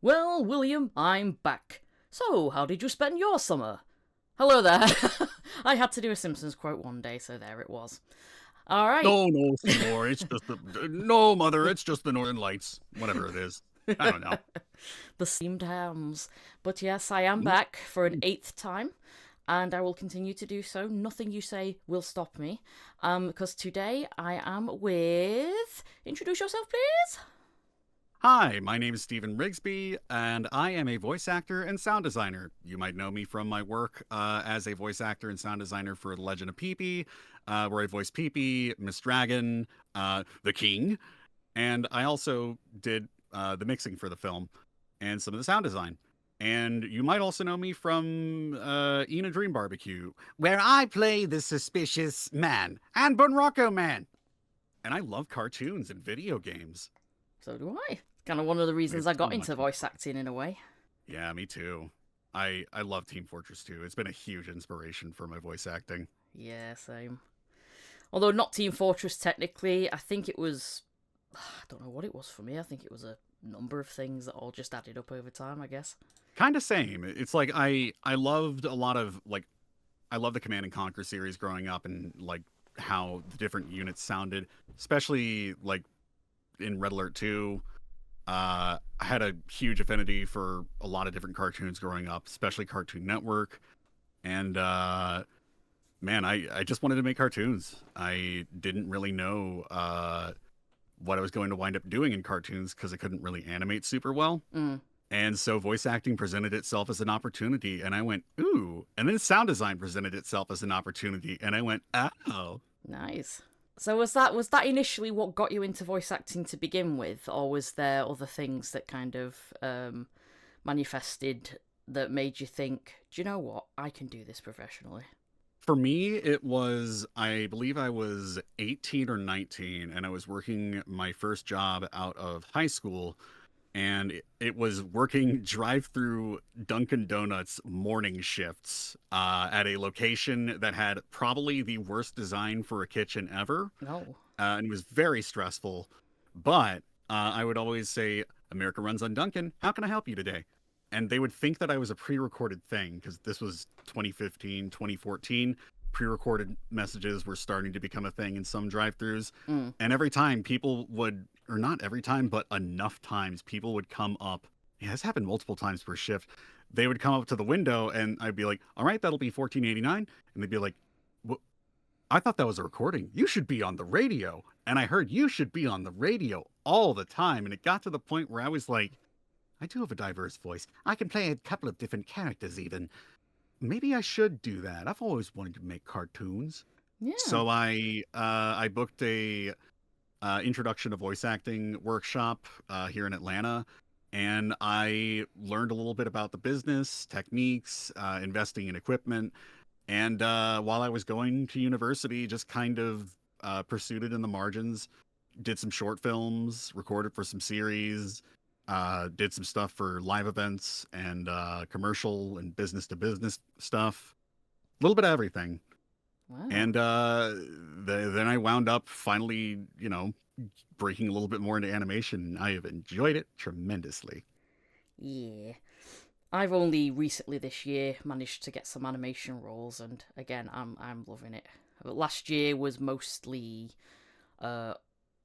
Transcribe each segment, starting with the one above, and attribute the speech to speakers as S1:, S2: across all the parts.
S1: Well, William, I'm back. So, how did you spend your summer? Hello there. I had to do a Simpsons quote one day, so there it was. All right.
S2: No, Seymour. It's just no, Mother. It's just the Northern Lights. Whatever it is. I don't know.
S1: The steamed hams. But yes, I am back for an 8th time, and I will continue to do so. Nothing you say will stop me. Because today I am with... Introduce yourself, please.
S2: Hi, my name is Steven Rigsby, and I am a voice actor and sound designer. You might know me from my work as a voice actor and sound designer for The Legend of Pee-Pee, where I voiced Pee-Pee, Miss Dragon, the King, and I also did the mixing for the film and some of the sound design. And you might also know me from Ina Dream Barbecue, where I play the suspicious man and Bunrocco Man. And I love cartoons and video games.
S1: So do I. Kind of one of the reasons I got into voice acting in a way.
S2: Yeah, me too. I love Team Fortress 2. It's been a huge inspiration for my voice acting.
S1: Yeah, same. Although not Team Fortress technically, I think it was... I don't know what it was for me. I think it was a number of things that all just added up over time, I guess.
S2: Kind of same. It's like I loved a lot of, like, I love the Command & Conquer series growing up and, like, how the different units sounded. Especially, like, in Red Alert 2. I had a huge affinity for a lot of different cartoons growing up, especially Cartoon Network. And, man, I just wanted to make cartoons. I didn't really know what I was going to wind up doing in cartoons because I couldn't really animate super well. And so voice acting presented itself as an opportunity, and I went, ooh. And then sound design presented itself as an opportunity, and I went, oh.
S1: Nice. So was that initially what got you into voice acting to begin with, or was there other things that kind of manifested that made you think, do you know what, I can do this professionally?
S2: For me, it was, I believe I was 18 or 19, and I was working my first job out of high school, and it was working drive-through Dunkin' Donuts morning shifts at a location that had probably the worst design for a kitchen ever.
S1: No.
S2: And it was very stressful. But I would always say, America runs on Dunkin'. How can I help you today? And they would think that I was a pre-recorded thing, because this was 2015, 2014. Pre-recorded messages were starting to become a thing in some drive-thrus. And every time people would, or not every time, but enough times, people would come up. Yeah, this happened multiple times per shift. They would come up to the window, and I'd be like, all right, that'll be $14.89. And they'd be like, well, I thought that was a recording. You should be on the radio. And I heard you should be on the radio all the time. And it got to the point where I was like, I do have a diverse voice. I can play a couple of different characters even. Maybe I should do that. I've always wanted to make cartoons.
S1: Yeah.
S2: So I booked a introduction to voice acting workshop here in Atlanta, and I learned a little bit about the business, techniques, investing in equipment, and while I was going to university, just kind of pursued it in the margins, did some short films, recorded for some series, did some stuff for live events and commercial and business to business stuff, a little bit of everything.
S1: Wow.
S2: And then I wound up finally, breaking a little bit more into animation. I have enjoyed it tremendously.
S1: Yeah. I've only recently this year managed to get some animation roles, and again, I'm loving it. But last year was mostly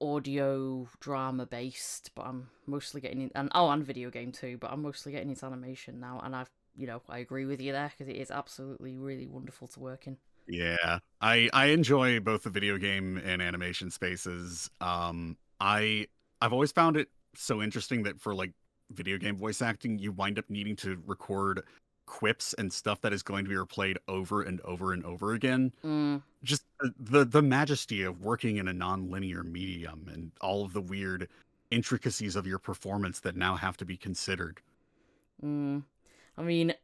S1: audio drama based, but I'm mostly getting in, and video game too, but I'm mostly getting into animation now, and I agree with you there, because it is absolutely really wonderful to work in.
S2: Yeah, I enjoy both the video game and animation spaces. I've always found it so interesting that for like video game voice acting, you wind up needing to record quips and stuff that is going to be replayed over and over and over again. Just the majesty of working in a non-linear medium and all of the weird intricacies of your performance that now have to be considered.
S1: I mean,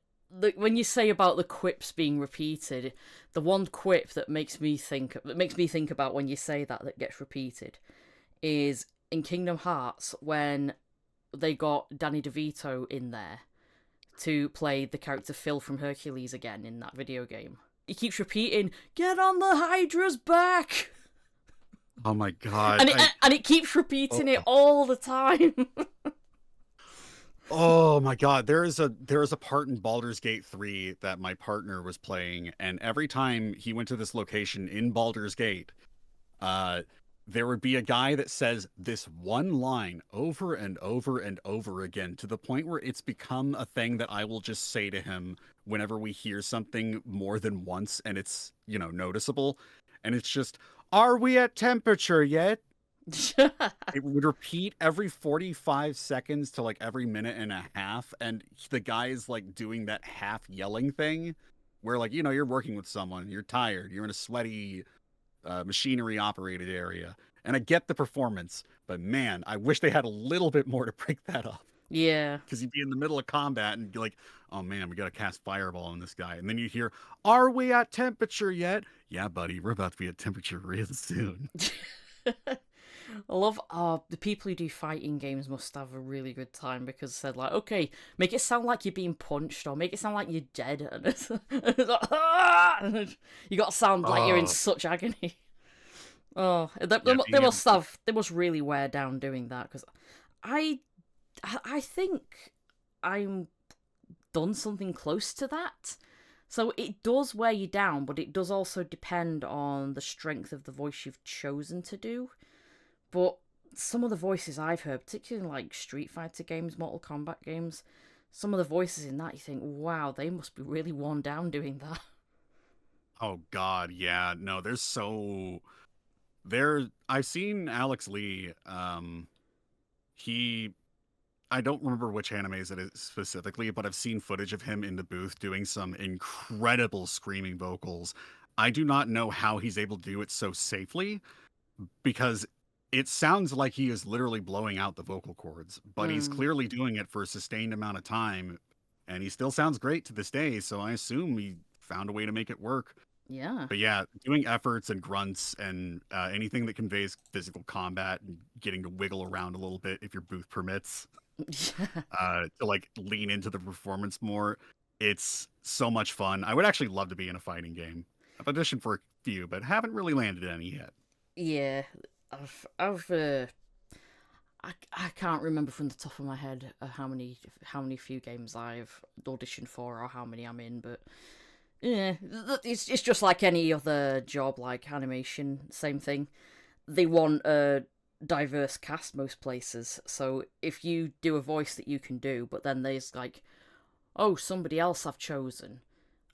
S1: when you say about the quips being repeated, the one quip that makes me think about when you say that gets repeated is in Kingdom Hearts when they got Danny DeVito in there to play the character Phil from Hercules again in that video game. He keeps repeating, "Get on the Hydra's back!"
S2: Oh my god.
S1: And it keeps repeating it all the time.
S2: Oh my God, there is a part in Baldur's Gate 3 that my partner was playing, and every time he went to this location in Baldur's Gate, uh, there would be a guy that says this one line over and over and over again to the point where it's become a thing that I will just say to him whenever we hear something more than once and it's, noticeable. And it's just, are we at temperature yet? It would repeat every 45 seconds to like every minute and a half. And the guy is like doing that half yelling thing where, like, you're working with someone, you're tired, you're in a sweaty, machinery operated area. And I get the performance, but man, I wish they had a little bit more to break that up.
S1: Yeah.
S2: Because you'd be in the middle of combat and be like, oh man, we got to cast fireball on this guy. And then you hear, are we at temperature yet? Yeah, buddy, we're about to be at temperature real soon.
S1: I love the people who do fighting games must have a really good time because they're like, okay, make it sound like you're being punched or make it sound like you're dead. And it's like, "Ah!" You got to sound like you're in such agony. Oh, they must really wear down doing that because I think I'm done something close to that. So it does wear you down, but it does also depend on the strength of the voice you've chosen to do. But some of the voices I've heard, particularly in like Street Fighter games, Mortal Kombat games, some of the voices in that you think, wow, they must be really worn down doing that.
S2: Oh God, yeah. No, I've seen Alex Lee. He I don't remember which animes it is specifically, but I've seen footage of him in the booth doing some incredible screaming vocals. I do not know how he's able to do it so safely because it sounds like he is literally blowing out the vocal cords, but he's
S1: Mm,
S2: clearly doing it for a sustained amount of time and he still sounds great to this day, so I assume he found a way to make it work.
S1: yeah.
S2: But yeah, doing efforts and grunts and anything that conveys physical combat and getting to wiggle around a little bit if your booth permits, to like lean into the performance more. It's so much fun. I would actually love to be in a fighting game. I've auditioned for a few, but haven't really landed any yet.
S1: Yeah. I've I can't remember from the top of my head how many few games I've auditioned for or how many I'm in, but yeah, it's just like any other job, like animation, same thing. They want a diverse cast most places, so if you do a voice that you can do, but then there's like, oh, somebody else I've chosen,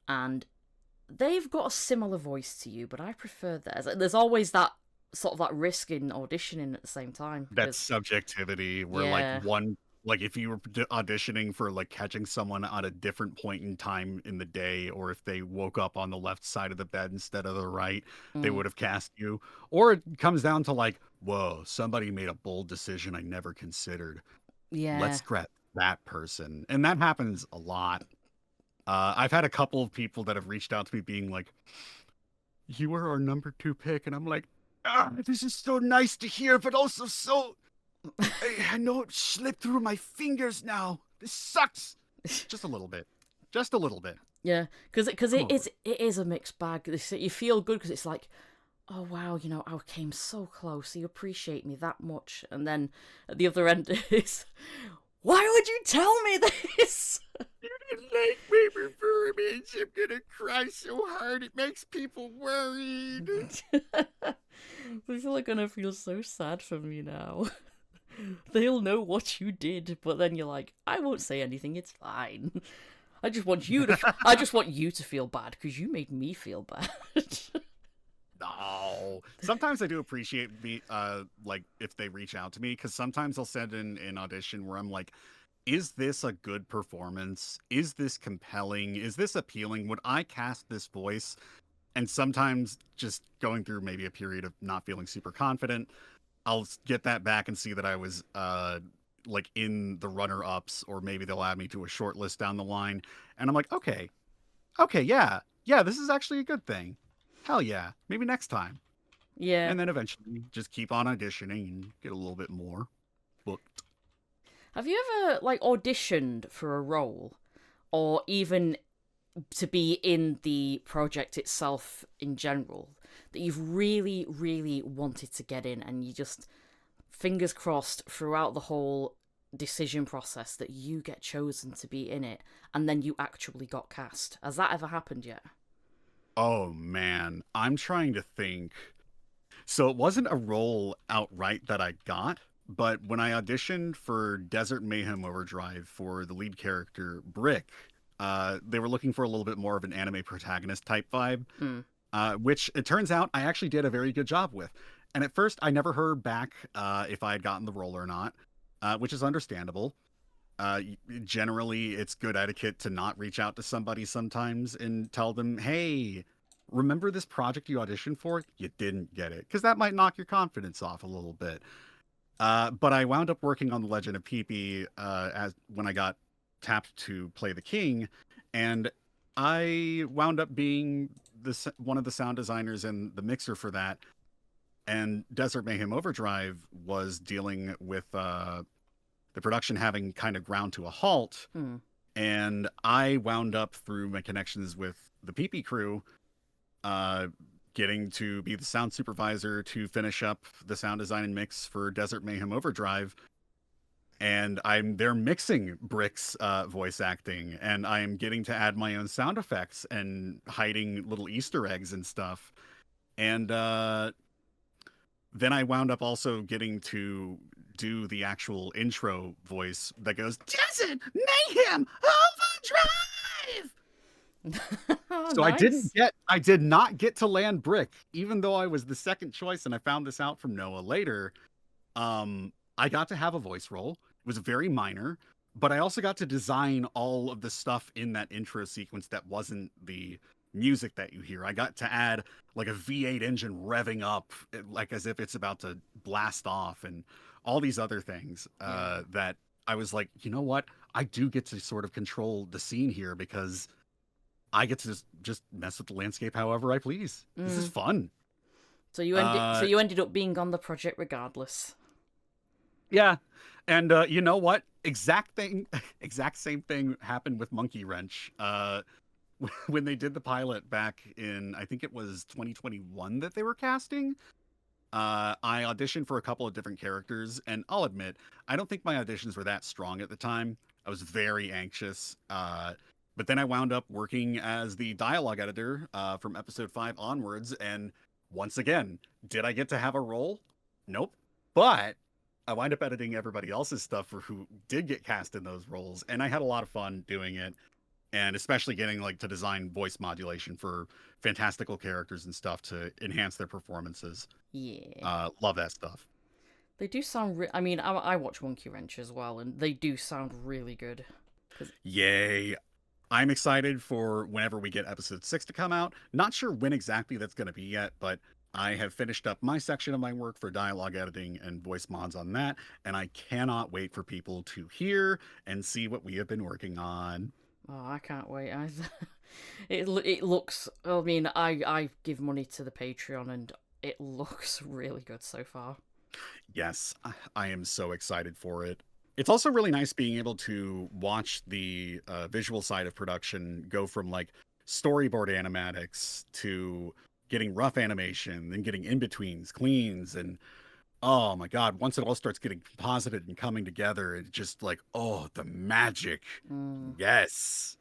S1: and they've got a similar voice to you, but I prefer theirs. There's always that sort of that risk in auditioning at the same time
S2: That
S1: because
S2: subjectivity where
S1: yeah,
S2: like if you were auditioning for like catching someone at a different point in time in the day, or if they woke up on the left side of the bed instead of the right, they
S1: mm,
S2: would have cast you. Or it comes down to like, whoa, somebody made a bold decision I never considered.
S1: yeah,
S2: Let's grab that person. And that happens a lot. I've had a couple of people that have reached out to me being like, you were our number two pick. And I'm like, this is so nice to hear, but also so I know it slipped through my fingers now. This sucks. Just a little bit. Just a little bit.
S1: yeah, because
S2: I'm
S1: it
S2: over
S1: is it is a mixed bag. You feel good because it's like, oh wow, I came so close. You appreciate me that much, and then at the other end is, why would you tell me this?
S2: it. You didn't like me before, man. I'm gonna cry so hard it makes people worried.
S1: People are gonna feel so sad for me now. They'll know what you did, but then you're like, I won't say anything. It's fine. I just want you to feel bad because you made me feel bad.
S2: No. Sometimes I do appreciate me like if they reach out to me, because sometimes they'll send in an audition where I'm like, is this a good performance? Is this compelling? Is this appealing? Would I cast this voice? And sometimes just going through maybe a period of not feeling super confident, I'll get that back and see that I was like in the runner ups, or maybe they'll add me to a short list down the line. And I'm like, okay, yeah, yeah, this is actually a good thing. Hell yeah, maybe next time.
S1: Yeah.
S2: And then eventually just keep on auditioning and get a little bit more booked.
S1: Have you ever like auditioned for a role, or even to be in the project itself in general, that you've really, really wanted to get in, and you just fingers crossed throughout the whole decision process that you get chosen to be in it, and then you actually got cast. Has that ever happened yet?
S2: Oh man, I'm trying to think. So it wasn't a role outright that I got, but when I auditioned for Desert Mayhem Overdrive for the lead character Brick, they were looking for a little bit more of an anime protagonist type vibe,
S1: Hmm.
S2: which it turns out I actually did a very good job with. And at first, I never heard back if I had gotten the role or not, which is understandable. Generally, it's good etiquette to not reach out to somebody sometimes and tell them, hey, remember this project you auditioned for? You didn't get it. Because that might knock your confidence off a little bit. But I wound up working on The Legend of Pee as when I got tapped to play the king. And I wound up being one of the sound designers and the mixer for that. And Desert Mayhem Overdrive was dealing with the production having kind of ground to a halt.
S1: Hmm.
S2: And I wound up through my connections with the PP crew, getting to be the sound supervisor to finish up the sound design and mix for Desert Mayhem Overdrive. And I'm there mixing Brick's voice acting, and I'm getting to add my own sound effects and hiding little Easter eggs and stuff. And then I wound up also getting to do the actual intro voice that goes, Desert Mayhem Overdrive!
S1: Oh,
S2: So
S1: nice.
S2: I did not get to land Brick, even though I was the second choice, and I found this out from Noah later. I got to have a voice role. It was very minor, but I also got to design all of the stuff in that intro sequence that wasn't the music that you hear. I got to add like a V8 engine revving up, like as if it's about to blast off, and all these other things that I was like, you know what? I do get to sort of control the scene here because I get to just mess with the landscape however I please. This is fun.
S1: So you ended up being on the project regardless.
S2: Yeah. And you know what? Exact same thing happened with Monkey Wrench. When they did the pilot back in, I think it was 2021 that they were casting. I auditioned for a couple of different characters, and I'll admit, I don't think my auditions were that strong at the time. I was very anxious. But then I wound up working as the dialogue editor from episode 5 onwards, and once again, did I get to have a role? Nope. But I wind up editing everybody else's stuff for who did get cast in those roles, and I had a lot of fun doing it, and especially getting like to design voice modulation for fantastical characters and stuff to enhance their performances.
S1: Yeah.
S2: Love that stuff.
S1: They do sound. I mean, I watch Monkey Wrench as well, and they do sound really good.
S2: Yay. I'm excited for whenever we get episode 6 to come out. Not sure when exactly that's going to be yet, but I have finished up my section of my work for dialogue editing and voice mods on that, and I cannot wait for people to hear and see what we have been working on.
S1: Oh, I can't wait either. It looks. I mean, I give money to the Patreon, and it looks really good so far.
S2: Yes, I am so excited for it. It's also really nice being able to watch the visual side of production go from like storyboard animatics to getting rough animation, then getting in-betweens, cleans, and oh my god, once it all starts getting composited and coming together, it's just like, oh, the magic.
S1: Mm.
S2: Yes.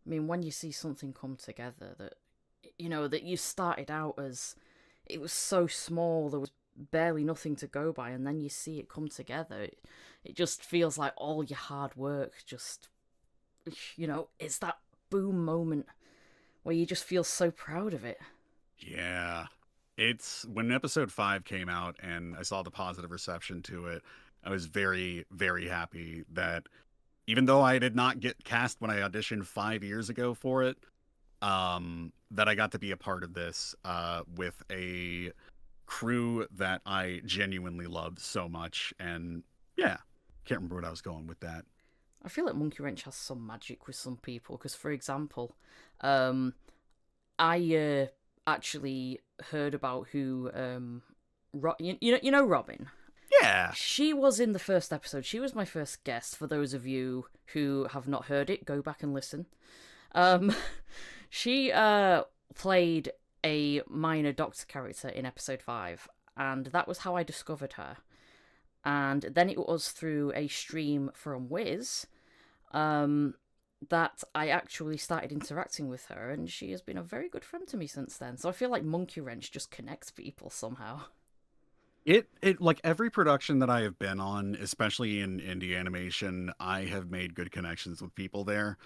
S1: I mean, when you see something come together that, that you started out as, it was so small, there was barely nothing to go by, and then you see it come together, it just feels like all your hard work just, it's that boom moment where you just feel so proud of it.
S2: Yeah. It's when episode 5 came out and I saw the positive reception to it, I was very, very happy that even though I did not get cast when I auditioned 5 years ago for it, that I got to be a part of this with a crew that I genuinely loved so much. And yeah, can't remember what I was going with that.
S1: I feel like Monkey Wrench has some magic with some people, because, for example, I actually heard about who, you know Robin?
S2: Yeah.
S1: She was in the first episode. She was my first guest. For those of you who have not heard it, go back and listen. She played a minor doctor character in episode 5, and that was how I discovered her. And then it was through a stream from Wiz that I actually started interacting with her, and she has been a very good friend to me since then. So I feel like Monkey Wrench just connects people somehow.
S2: It like every production that I have been on, especially in indie animation, I have made good connections with people there.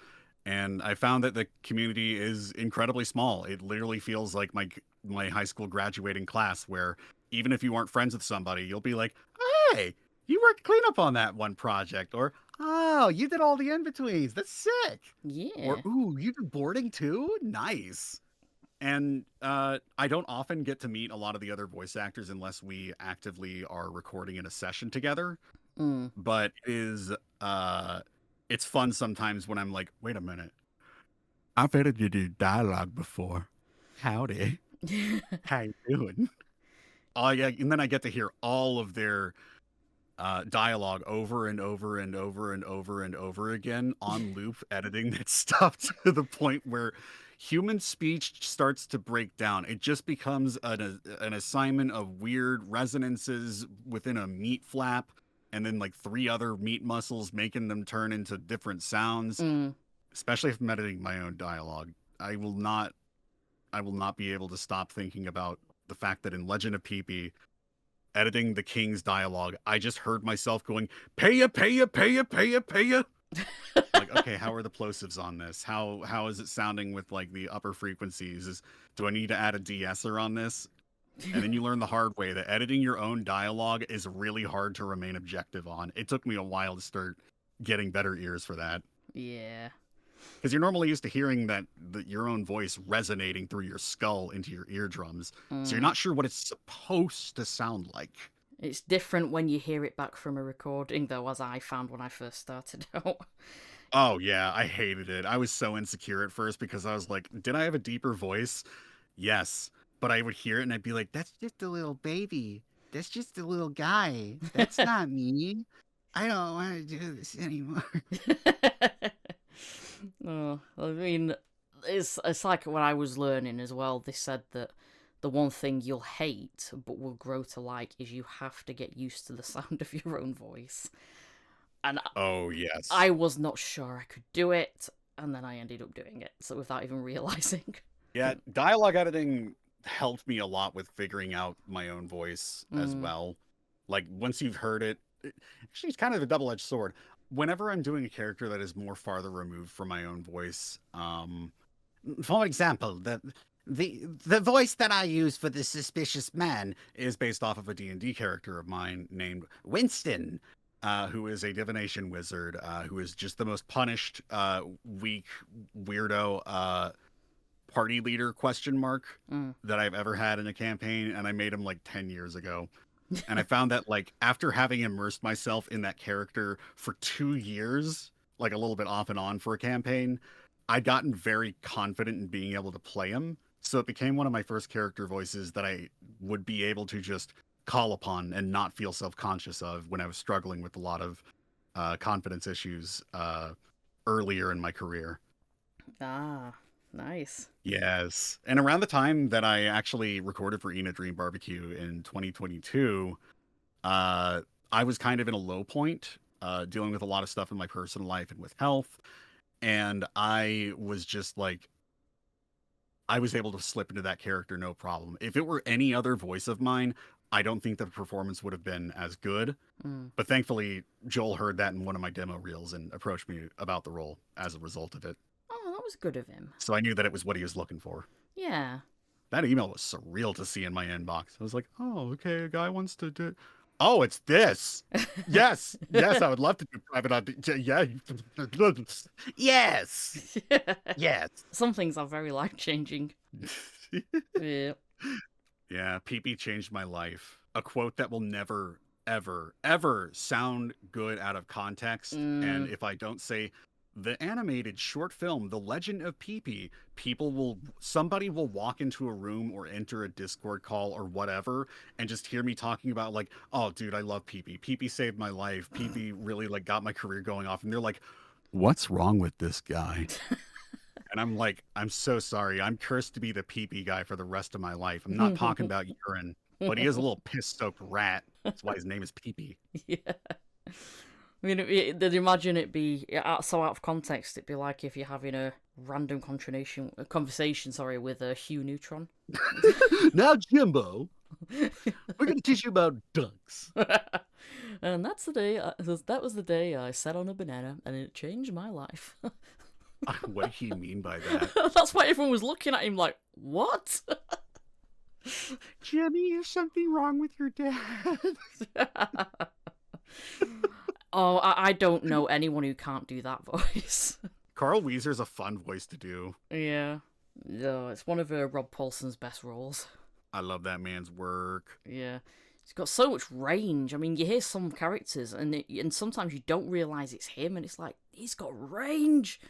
S2: And I found that the community is incredibly small. It literally feels like my high school graduating class where even if you aren't friends with somebody, you'll be like, "Hey, you worked cleanup on that one project," or "Oh, you did all the in-betweens. That's sick." Or
S1: Yeah.
S2: "Ooh, you did boarding too? Nice." And I don't often get to meet a lot of the other voice actors unless we actively are recording in a session together.
S1: Mm.
S2: But it's fun sometimes when I'm like, wait a minute, I've edited you do dialogue before. Howdy, how you doing? Oh yeah, and then I get to hear all of their dialogue over and over and over and over and over again on loop, editing that stuff to the point where human speech starts to break down. It just becomes an assignment of weird resonances within a meat flap, and then like three other meat muscles making them turn into different sounds.
S1: Mm.
S2: Especially if I'm editing my own dialogue, I will not. I will not be able to stop thinking about the fact that in Legend of Pee-Pee, editing the king's dialogue, I just heard myself going, "Paya, paya, paya, paya, paya." Like, okay, how are the plosives on this? How is it sounding with like the upper frequencies? Do I need to add a de-esser on this? And then you learn the hard way that editing your own dialogue is really hard to remain objective on. It took me a while to start getting better ears for that.
S1: Yeah.
S2: Because you're normally used to hearing your own voice resonating through your skull into your eardrums. So you're
S1: Mm.
S2: not sure what it's supposed to sound like.
S1: It's different when you hear it back from a recording, though, as I found when I first started out.
S2: Oh yeah, I hated it. I was so insecure at first because I was like, did I have a deeper voice? Yes. But I would hear it and I'd be like, that's just a little baby. That's just a little guy. That's not me. I don't want to do this anymore.
S1: Oh, I mean, it's like when I was learning as well. They said that the one thing you'll hate but will grow to like is you have to get used to the sound of your own voice. And
S2: Oh yes.
S1: I was not sure I could do it, and then I ended up doing it, so without even realizing.
S2: Yeah, dialogue editing helped me a lot with figuring out my own voice as
S1: Mm.
S2: well. Like once you've heard it, actually it's kind of a double-edged sword. Whenever I'm doing a character that is more farther removed from my own voice, for example, the voice that I use for the suspicious man is based off of a D&D character of mine named Winston, who is a divination wizard, who is just the most punished, weak, weirdo, party leader question mark
S1: Mm.
S2: that I've ever had in a campaign, and I made him like 10 years ago. And I found that like after having immersed myself in that character for 2 years, like a little bit off and on for a campaign, I'd gotten very confident in being able to play him. So it became one of my first character voices that I would be able to just call upon and not feel self-conscious of when I was struggling with a lot of confidence issues earlier in my career.
S1: Ah, nice.
S2: Yes. And around the time that I actually recorded for Ina Dream Barbecue in 2022, I was kind of in a low point, dealing with a lot of stuff in my personal life and with health. And I was just like, I was able to slip into that character no problem. If it were any other voice of mine, I don't think the performance would have been as good.
S1: Mm.
S2: But thankfully, Joel heard that in one of my demo reels and approached me about the role as a result of it.
S1: Oh, that was good of him.
S2: So I knew that it was what he was looking for.
S1: Yeah.
S2: That email was surreal to see in my inbox. I was like, oh, okay, a guy wants to do. Oh, it's this. Yes, yes, I would love to do private audition. Yeah, yes, yes.
S1: Some things are very life changing. Yeah.
S2: Yeah, PP changed my life. A quote that will never, ever, ever sound good out of context. And
S1: Mm.
S2: if I don't say the animated short film, The Legend of Pee-Pee, somebody will walk into a room or enter a Discord call or whatever and just hear me talking about like, oh, dude, I love Pee-Pee. Pee-Pee saved my life. Pee-Pee really like got my career going off. And they're like, what's wrong with this guy? And I'm like, I'm so sorry. I'm cursed to be the pee-pee guy for the rest of my life. I'm not talking about urine, but he is a little piss-soaked rat. That's why his name is Pee-Pee.
S1: Yeah. I mean, they'd imagine it be so out of context. It'd be like if you're having a random conversation, sorry, with a Hugh Neutron.
S2: Now, Jimbo, we're going to teach you about dunks.
S1: And that's the day. That was the day I sat on a banana, and it changed my life.
S2: What did he mean by that?
S1: That's why everyone was looking at him like, "What?"
S2: Jimmy, is something wrong with your dad?
S1: Oh, I don't know anyone who can't do that voice.
S2: Carl Weezer's a fun voice to do.
S1: Yeah. No, it's one of Rob Paulson's best roles.
S2: I love that man's work.
S1: Yeah. He's got so much range. I mean, you hear some characters, and sometimes you don't realise it's him, and it's like, he's got range.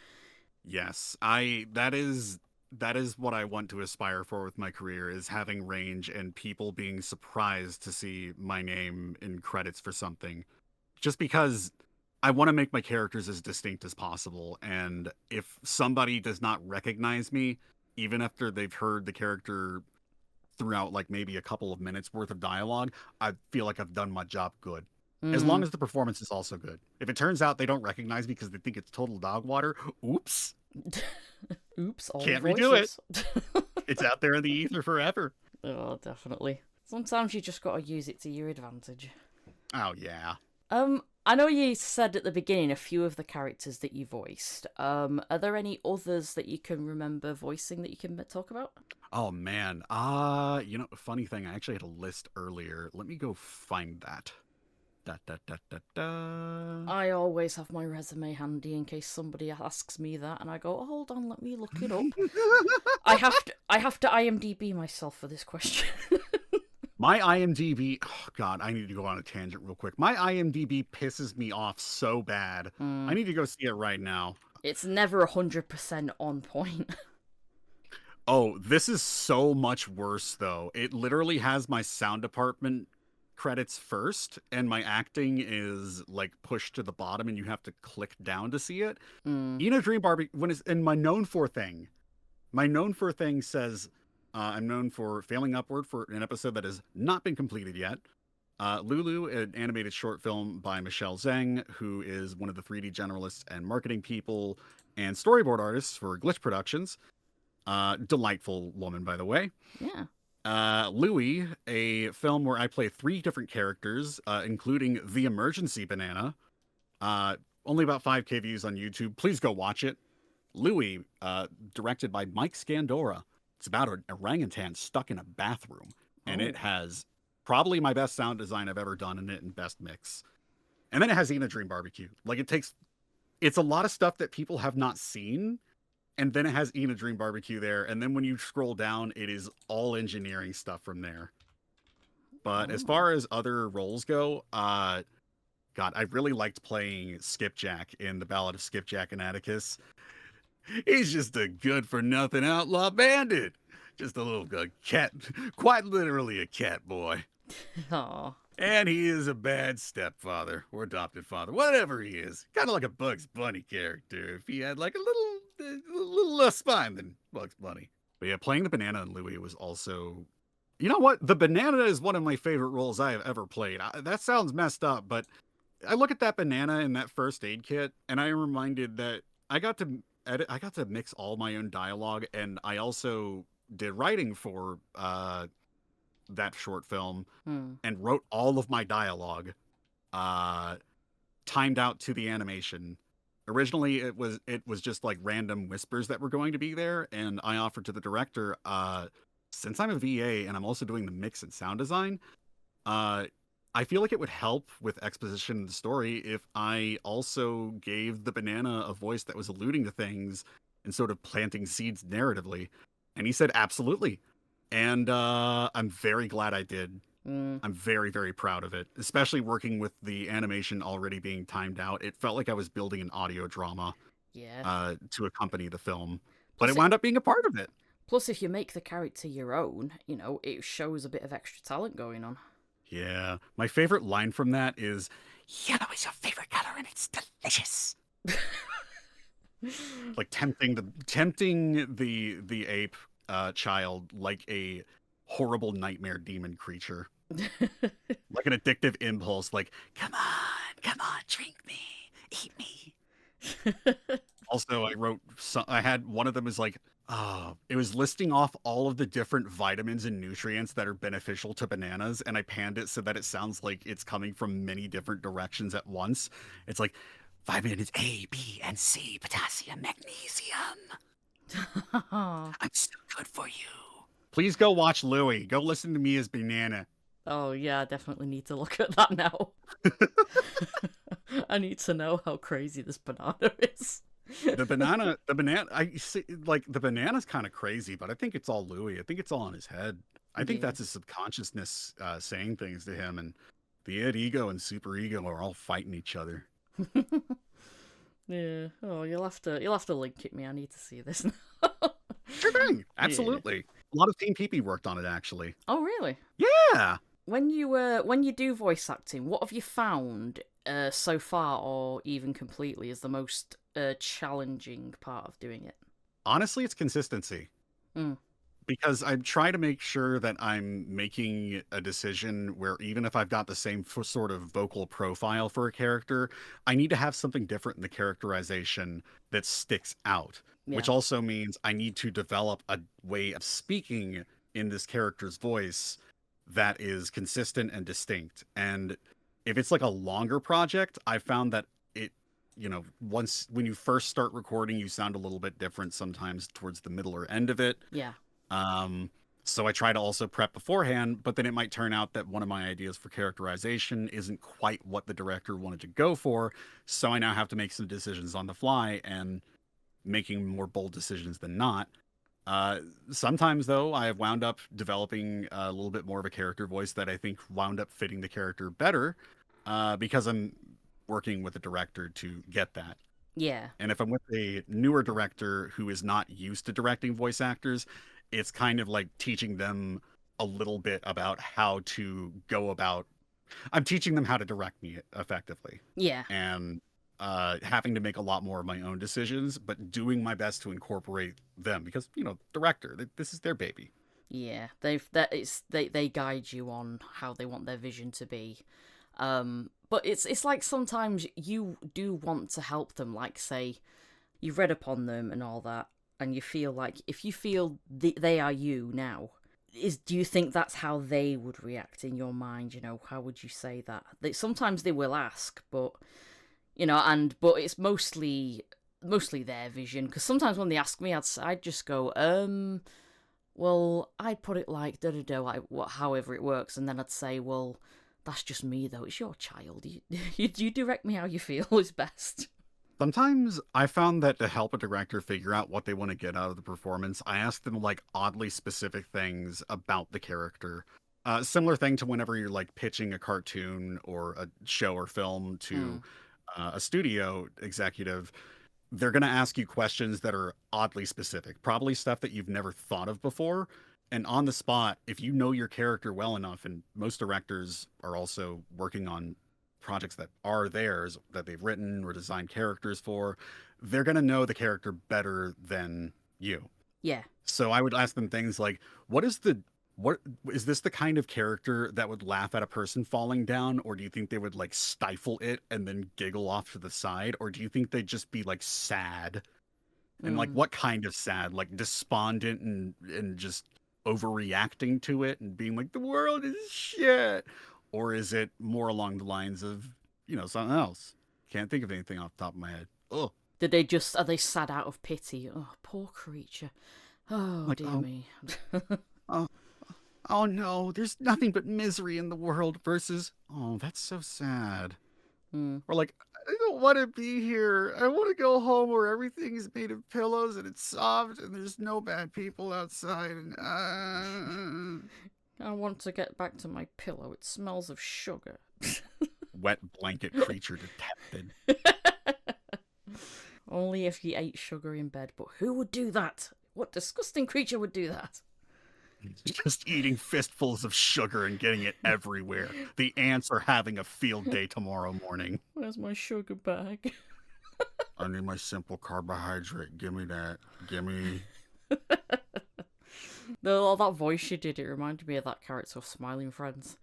S2: Yes, that is what I want to aspire for with my career, is having range and people being surprised to see my name in credits for something. Just because I want to make my characters as distinct as possible, and if somebody does not recognize me, even after they've heard the character throughout like maybe a couple of minutes worth of dialogue, I feel like I've done my job good. As long as the performance is also good. If it turns out they don't recognize me because they think it's total dog water, oops.
S1: Oops, all
S2: Can't
S1: voices.
S2: redo it. It's out there in the ether forever.
S1: Oh, definitely. Sometimes you just gotta use it to your advantage.
S2: Oh, yeah.
S1: I know you said at the beginning a few of the characters that you voiced. Are there any others that you can remember voicing that you can talk about?
S2: Oh, man. Funny thing, I actually had a list earlier. Let me go find that. Da, da, da, da, da.
S1: I always have my resume handy in case somebody asks me that, and I go, oh, hold on, let me look it up. I have to IMDb myself for this question.
S2: My IMDb, oh God, I need to go on a tangent real quick. My IMDb pisses me off so bad. I need to go see it right now.
S1: It's never 100% on point.
S2: Oh, this is so much worse, though. It literally has my sound department credits first, and my acting is like pushed to the bottom, and you have to click down to see it. Ina Dream Barbie, when it's in my known for thing says, I'm known for failing upward for an episode that has not been completed yet. Lulu, an animated short film by Michelle Zhang, who is one of the 3D generalists and marketing people and storyboard artists for Glitch Productions. Delightful woman, by the way.
S1: Yeah.
S2: Louie, a film where I play 3 different characters, including the emergency banana. Only about 5K views on YouTube. Please go watch it. Louie, directed by Mike Scandora. It's about an orangutan stuck in a bathroom, and it has probably my best sound design I've ever done in it, and best mix. And then it has Ina Dream Barbecue. Like, it's a lot of stuff that people have not seen. And then it has Ina Dream Barbecue there. And then when you scroll down, it is all engineering stuff from there. But as far as other roles go, God, I really liked playing Skipjack in The Ballad of Skipjack and Atticus. He's just a good-for-nothing outlaw bandit. Just a little cat, quite literally a cat boy.
S1: Aww.
S2: And he is a bad stepfather or adopted father, whatever he is. Kind of like a Bugs Bunny character if he had like a little less spine than Bugs Bunny. But yeah, playing the banana in Louie was also... You know what? The banana is one of my favorite roles I have ever played. That sounds messed up, but I look at that banana in that first aid kit, and I am reminded that I got to mix all my own dialogue, and I also did writing for that short film and wrote all of my dialogue timed out to the animation. Originally it was just like random whispers that were going to be there, and I offered to the director, since I'm a VA and I'm also doing the mix and sound design, I feel like it would help with exposition of the story if I also gave the banana a voice that was alluding to things and sort of planting seeds narratively. And he said, absolutely. And I'm very glad I did. I'm very, very proud of it, especially working with the animation already being timed out. It felt like I was building an audio drama to accompany the film, but it wound up being a part of it.
S1: Plus, if you make the character your own, it shows a bit of extra talent going on.
S2: Yeah. My favorite line from that is, yellow is your favorite color and it's delicious. Like tempting the ape child like a horrible nightmare demon creature. Like an addictive impulse, like, come on, drink me, eat me. Also, I had one of them is like, it was listing off all of the different vitamins and nutrients that are beneficial to bananas, and I panned it so that it sounds like it's coming from many different directions at once. It's like vitamins A, B, and C, potassium, magnesium. I'm so good for you. Please go watch Louie. Go listen to me as Banana.
S1: Oh yeah, I definitely need to look at that now. I need to know how crazy this banana is.
S2: I see, like the banana's kind of crazy, but I think it's all Louis. I think it's all in his head. I think
S1: Yeah.
S2: that's his subconsciousness saying things to him, and the id ego and super ego are all fighting each other.
S1: Yeah. Oh, you'll have to link it me. I need to see this now.
S2: Sure thing,
S1: Yeah.
S2: absolutely. A lot of Team PP worked on it, actually.
S1: Oh really?
S2: Yeah.
S1: When you do voice acting, what have you found so far, or even completely, is the most challenging part of doing it?
S2: Honestly, it's consistency.
S1: Mm.
S2: Because I try to make sure that I'm making a decision where even if I've got the same sort of vocal profile for a character, I need to have something different in the characterization that sticks out, which
S1: Yeah.
S2: also means I need to develop a way of speaking in this character's voice that is consistent and distinct. And if it's like a longer project, I found that it, once when you first start recording, you sound a little bit different sometimes towards the middle or end of it.
S1: Yeah.
S2: um, so I try to also prep beforehand, but then it might turn out that one of my ideas for characterization isn't quite what the director wanted to go for. So I now have to make some decisions on the fly and making more bold decisions than not. Uh, Sometimes, though, I have wound up developing a little bit more of a character voice that I think wound up fitting the character better because I'm working with a director to get that.
S1: Yeah.
S2: And if I'm with a newer director who is not used to directing voice actors, it's kind of like teaching them a little bit about how to go about. I'm teaching them how to direct me effectively,
S1: Yeah.
S2: and having to make a lot more of my own decisions, but doing my best to incorporate them because director, this is their baby.
S1: Yeah. They guide you on how they want their vision to be. But it's like sometimes you do want to help them, like say you've read upon them and all that, and you feel like if you feel they are you now, do you think that's how they would react in your mind? How would you say that? Sometimes they will ask, but but it's mostly their vision, because sometimes when they ask me, I'd just go, well, I'd put it like da da da, like however it works, and then I'd say, well, that's just me though. It's your child. You direct me how you feel is best.
S2: Sometimes I found that to help a director figure out what they want to get out of the performance, I ask them like oddly specific things about the character. Similar thing to whenever you're like pitching a cartoon or a show or film
S1: Hmm.
S2: to a studio executive. They're going to ask you questions that are oddly specific, probably stuff that you've never thought of before. And on the spot, if you know your character well enough, and most directors are also working on projects that are theirs, that they've written or designed characters for, they're going to know the character better than you.
S1: Yeah.
S2: So I would ask them things like, what is this the kind of character that would laugh at a person falling down, or do you think they would like stifle it and then giggle off to the side, or do you think they'd just be like sad? And like
S1: Mm.
S2: what kind of sad? Like despondent and just overreacting to it and being like the world is shit? Or is it more along the lines of, something else? Can't think of anything off the top of my head. Oh,
S1: Are they sad out of pity? Oh, poor creature. Oh
S2: like
S1: dear me.
S2: oh, oh no, there's nothing but misery in the world versus, oh, that's so sad.
S1: Hmm.
S2: Or like, I don't want to be here. I want to go home where everything is made of pillows and it's soft and there's no bad people outside. And
S1: I want to get back to my pillow. It smells of sugar.
S2: wet blanket creature detected.
S1: Only if you ate sugar in bed. But who would do that? What disgusting creature would do that?
S2: Just eating fistfuls of sugar and getting it everywhere. The ants are having a field day tomorrow morning.
S1: Where's my sugar bag?
S2: I need my simple carbohydrate. Give me that. Give me.
S1: All that voice you did, it reminded me of that character of Smiling Friends.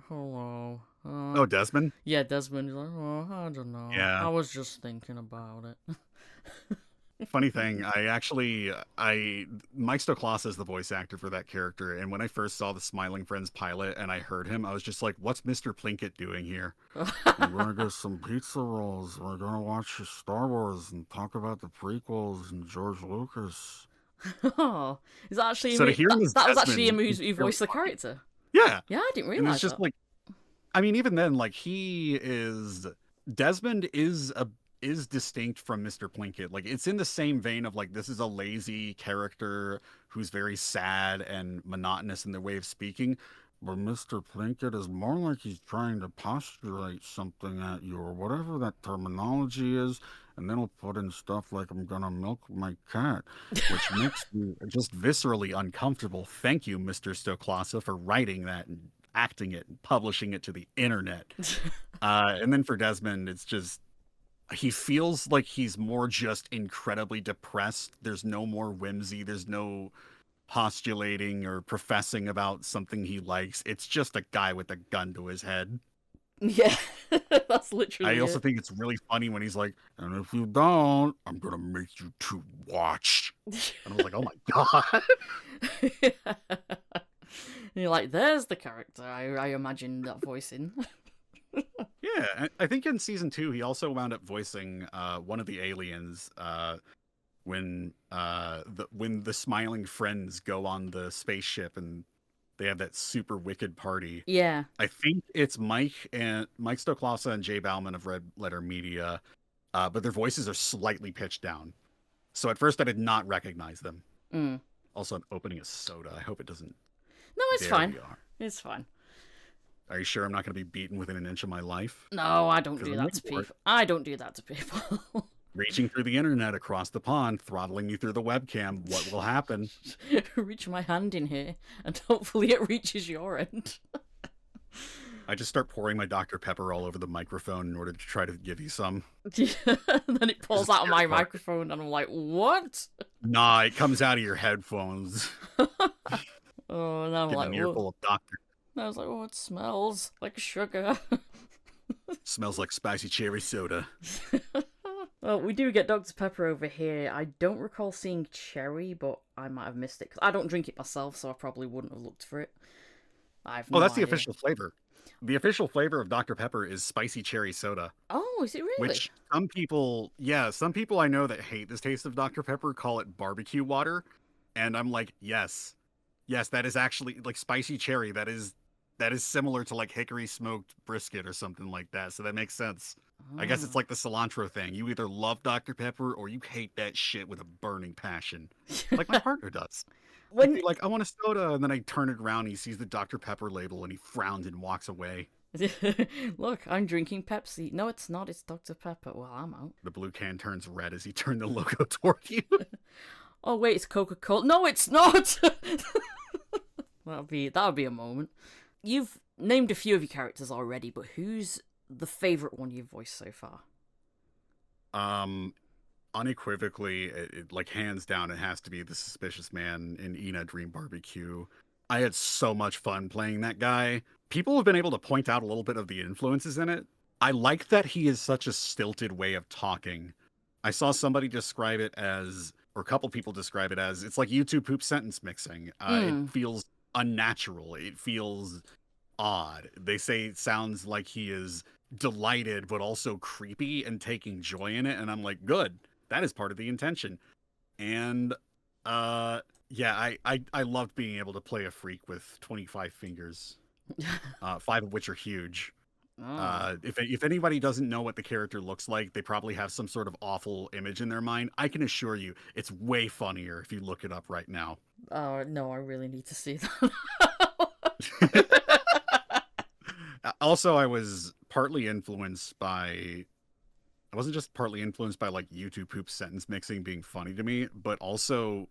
S1: Hello.
S2: Oh, Desmond?
S1: Yeah, Desmond is like, oh, I don't know.
S2: Yeah.
S1: I was just thinking about it.
S2: Funny thing, I Mike Stoklasa is the voice actor for that character, and when I first saw the Smiling Friends pilot and I heard him, I was just like, "What's Mr. Plinkett doing here?" We're gonna get some pizza rolls. We're gonna watch Star Wars and talk about the prequels and George Lucas.
S1: Oh, is that actually
S2: So to hear him as
S1: that was actually him
S2: Desmond,
S1: who
S2: he's really
S1: voiced the
S2: funny.
S1: character?
S2: Yeah,
S1: Yeah, I didn't
S2: and it's
S1: realize
S2: just
S1: that.
S2: like, I mean, even then, like Desmond is distinct from Mr. Plinkett. Like it's in the same vein of like this is a lazy character who's very sad and monotonous in their way of speaking. But Mr. Plinkett is more like he's trying to postulate something at you or whatever that terminology is, and then he'll put in stuff like I'm gonna milk my cat, which makes me just viscerally uncomfortable. Thank you, Mr. Stoklasa, for writing that and acting it and publishing it to the internet. And then for Desmond, it's just he feels like he's more just incredibly depressed. There's no more whimsy. There's no postulating or professing about something he likes. It's just a guy with a gun to his head.
S1: Yeah, that's
S2: I
S1: literally
S2: also
S1: it.
S2: think it's really funny when he's like, and if you don't, I'm going to make you two watch. And I was like, oh my God.
S1: And you're like, there's the character I imagined that voicing.
S2: Yeah, I think in season 2, he also wound up voicing one of the aliens when the smiling friends go on the spaceship and they have that super wicked party.
S1: Yeah.
S2: I think it's Mike Stoklasa and Jay Bauman of Red Letter Media, but their voices are slightly pitched down. So at first I did not recognize them.
S1: Mm.
S2: Also, I'm opening a soda. I hope it doesn't.
S1: No, it's
S2: There
S1: fine.
S2: we are.
S1: It's fine.
S2: Are you sure I'm not going to be beaten within an inch of my life?
S1: No, I don't
S2: 'Cause
S1: do
S2: I'm
S1: that
S2: looking
S1: to
S2: for it.
S1: people. I don't do that to people.
S2: Reaching through the internet across the pond, throttling you through the webcam. What will happen?
S1: Reach my hand in here, and hopefully it reaches your end.
S2: I just start pouring my Dr. Pepper all over the microphone in order to try to give you some.
S1: And then it pulls out of my
S2: terrifying.
S1: microphone, and I'm like, what?
S2: Nah, it comes out of your headphones.
S1: Oh, and I'm
S2: Getting
S1: like,
S2: an earful of Dr.
S1: and I was like, oh, it smells like sugar.
S2: Smells like spicy cherry soda.
S1: Well, we do get Dr. Pepper over here. I don't recall seeing cherry, but I might have missed it. 'Cause I don't drink it myself, so I probably wouldn't have looked for it. I have no
S2: That's the
S1: idea.
S2: official flavor. The official flavor of Dr. Pepper is spicy cherry soda.
S1: Oh, is it really?
S2: Which some people I know that hate this taste of Dr. Pepper call it barbecue water. And I'm like, yes, that is actually like spicy cherry. That is similar to like hickory smoked brisket or something like that. So that makes sense. I guess it's like the cilantro thing. You either love Dr. Pepper or you hate that shit with a burning passion. Like my partner does.
S1: When
S2: Like, I want a soda, and then I turn it around and he sees the Dr. Pepper label and he frowns and walks away.
S1: Look, I'm drinking Pepsi. No, it's not. It's Dr. Pepper. Well, I'm out.
S2: The blue can turns red as he turned the logo toward you.
S1: Oh wait, it's Coca-Cola. No, it's not. That'll be a moment. You've named a few of your characters already, but who's the favorite one you've voiced so far?
S2: Unequivocally, like hands down, it has to be the suspicious man in Ina Dream Barbecue. I had so much fun playing that guy. People have been able to point out a little bit of the influences in it. I like that he is such a stilted way of talking. I saw somebody describe it as, or a couple people describe it as, it's like YouTube poop sentence mixing. It feels unnatural. It feels odd. They say it sounds like he is delighted, but also creepy and taking joy in it. And I'm like, good. That is part of the intention. And yeah, I loved being able to play a freak with 25 fingers, 5 of which are huge.
S1: Oh.
S2: If anybody doesn't know what the character looks like, they probably have some sort of awful image in their mind. I can assure you, it's way funnier if you look it up right now.
S1: Oh no, I really need to see
S2: that. Also, I was partly influenced by. I wasn't just partly influenced by like YouTube poop sentence mixing being funny to me, but also,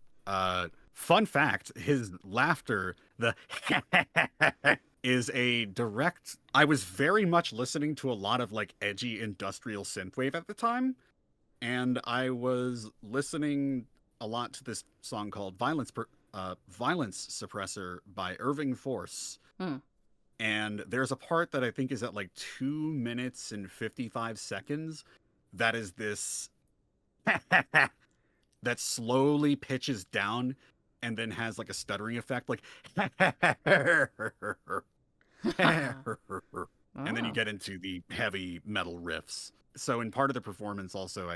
S2: fun fact, his laughter, the is a direct. I was very much listening to a lot of like edgy industrial synthwave at the time, and I was listening a lot to this song called Violence Suppressor by Irving Force. And there's a part that I think is at like 2 minutes and 55 seconds that is this that slowly pitches down and then has like a stuttering effect, like and then you
S1: Oh.
S2: get into the heavy metal riffs. So in part of the performance also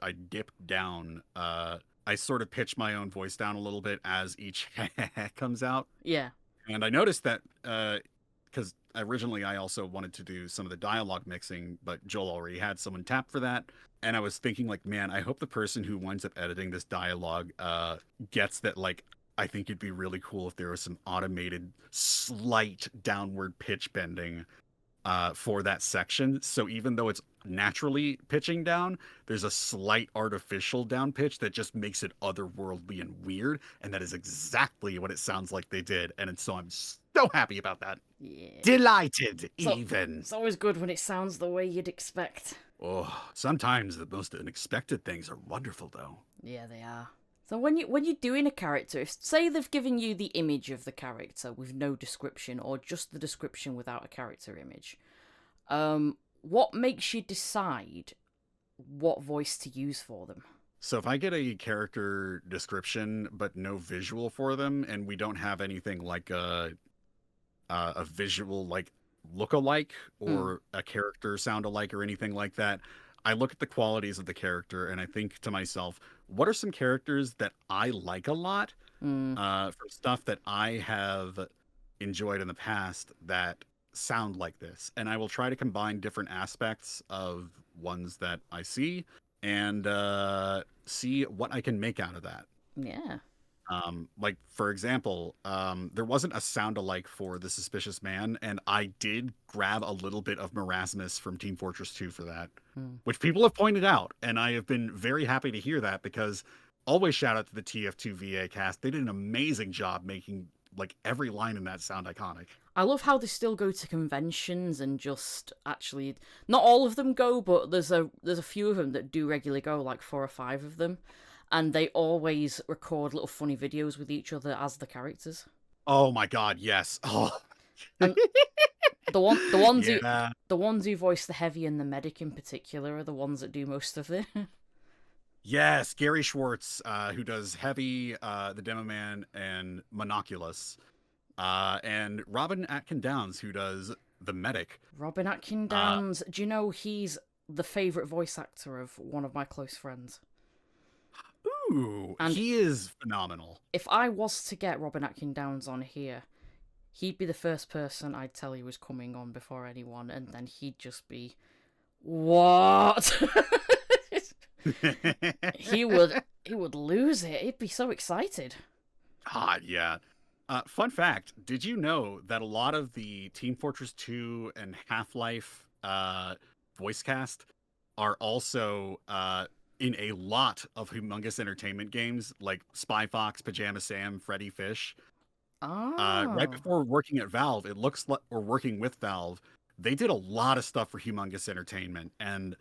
S2: I dipped down, I sort of pitch my own voice down a little bit as each comes out.
S1: Yeah.
S2: And I noticed that because originally I also wanted to do some of the dialogue mixing, but Joel already had someone tapped for that. And I was thinking, like, man, I hope the person who winds up editing this dialogue gets that, like, I think it'd be really cool if there was some automated slight downward pitch bending for that section. So even though it's naturally pitching down, there's a slight artificial down pitch that just makes it otherworldly and weird. And that is exactly what it sounds like they did. And so I'm so happy about that.
S1: Yeah.
S2: Delighted,
S1: So-
S2: even.
S1: It's always good when it sounds the way you'd expect.
S2: Oh, sometimes the most unexpected things are wonderful, though.
S1: Yeah, they are. So when you're doing a character, if say they've given you the image of the character with no description, or just the description without a character image, what makes you decide what voice to use for them?
S2: So if I get a character description but no visual for them, and we don't have anything like a visual like look-alike or a character sound-alike or anything like that, I look at the qualities of the character and I think to myself, what are some characters that I like a lot from stuff that I have enjoyed in the past that sound like this? And I will try to combine different aspects of ones that I see and see what I can make out of that.
S1: Yeah.
S2: Like for example, there wasn't a sound alike for the Suspicious Man, and I did grab a little bit of Marasmus from Team Fortress 2 for that, which people have pointed out, and I have been very happy to hear that, because always shout out to the TF2 VA cast. They did an amazing job making like every line in that sound iconic.
S1: I love how they still go to conventions and just actually, not all of them go, but there's a few of them that do regularly go, like 4 or 5 of them. And they always record little funny videos with each other as the characters.
S2: Oh my god, yes. Oh.
S1: And the ones who voice the heavy and the medic in particular are the ones that do most of it.
S2: Yes, Gary Schwartz, who does Heavy, the Demo Man, and Monoculus. And Robin Atkin Downs, who does the medic.
S1: Robin Atkin Downs, do you know he's the favourite voice actor of one of my close friends?
S2: Ooh,
S1: And
S2: he is phenomenal.
S1: if I was to get Robin Atkin Downs on here, he'd be the first person I'd tell he was coming on before anyone, and then he'd just be, what? he would lose it. He'd be so excited.
S2: God, yeah. Fun fact, did you know that a lot of the Team Fortress 2 and Half-Life voice cast are also in a lot of Humongous Entertainment games, like Spy Fox, Pajama Sam, Freddy Fish. Right before working at Valve, it looks like, or working with Valve, they did a lot of stuff for Humongous Entertainment, and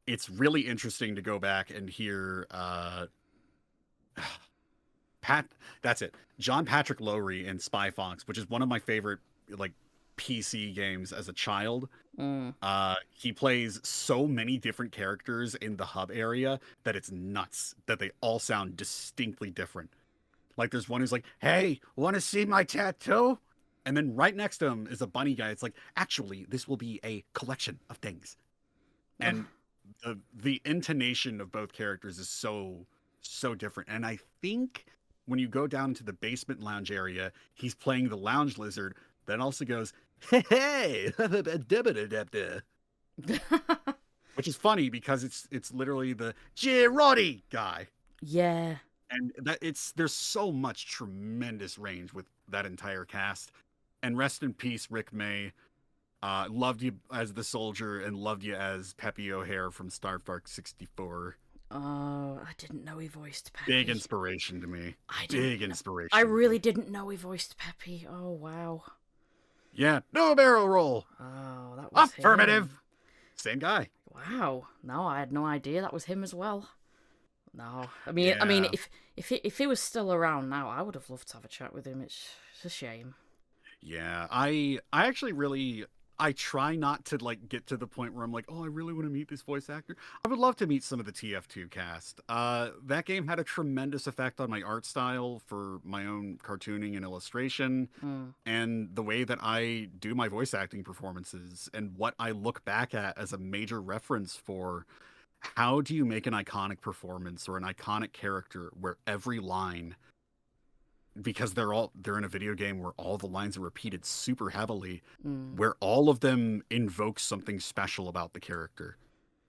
S2: it's really interesting to go back and hear John Patrick Lowry in Spy Fox, which is one of my favorite like PC games as a child. He plays so many different characters in the hub area that it's nuts that they all sound distinctly different. Like there's one who's like, "Hey, want to see my tattoo?" And then right next to him is a bunny guy. It's like, "Actually, this will be a collection of things." And the intonation of both characters is so different. And I think when you go down to the basement lounge area, he's playing the lounge lizard that also goes, "Hey, which is funny because it's literally the Girardi guy.
S1: Yeah.
S2: And there's so much tremendous range with that entire cast. And rest in peace, Rick May. Loved you as the soldier and loved you as Peppy O'Hare from Star Fox 64.
S1: Oh, I didn't know he voiced Peppy.
S2: Big inspiration to me. Big inspiration.
S1: I really didn't know he voiced Peppy. Oh, wow.
S2: Yeah, no barrel roll.
S1: Oh, that was
S2: affirmative.
S1: him.
S2: Same guy.
S1: Wow. No, I had no idea that was him as well. No, I mean, if he was still around now, I would have loved to have a chat with him. It's a shame.
S2: Yeah, I actually really I try not to like get to the point where I'm like, oh, I really want to meet this voice actor. I would love to meet some of the TF2 cast. That game had a tremendous effect on my art style for my own cartooning and illustration,
S1: Mm.
S2: and the way that I do my voice acting performances, and what I look back at as a major reference for how do you make an iconic performance or an iconic character where every line, because they're in a video game where all the lines are repeated super heavily,
S1: Mm.
S2: where all of them invoke something special about the character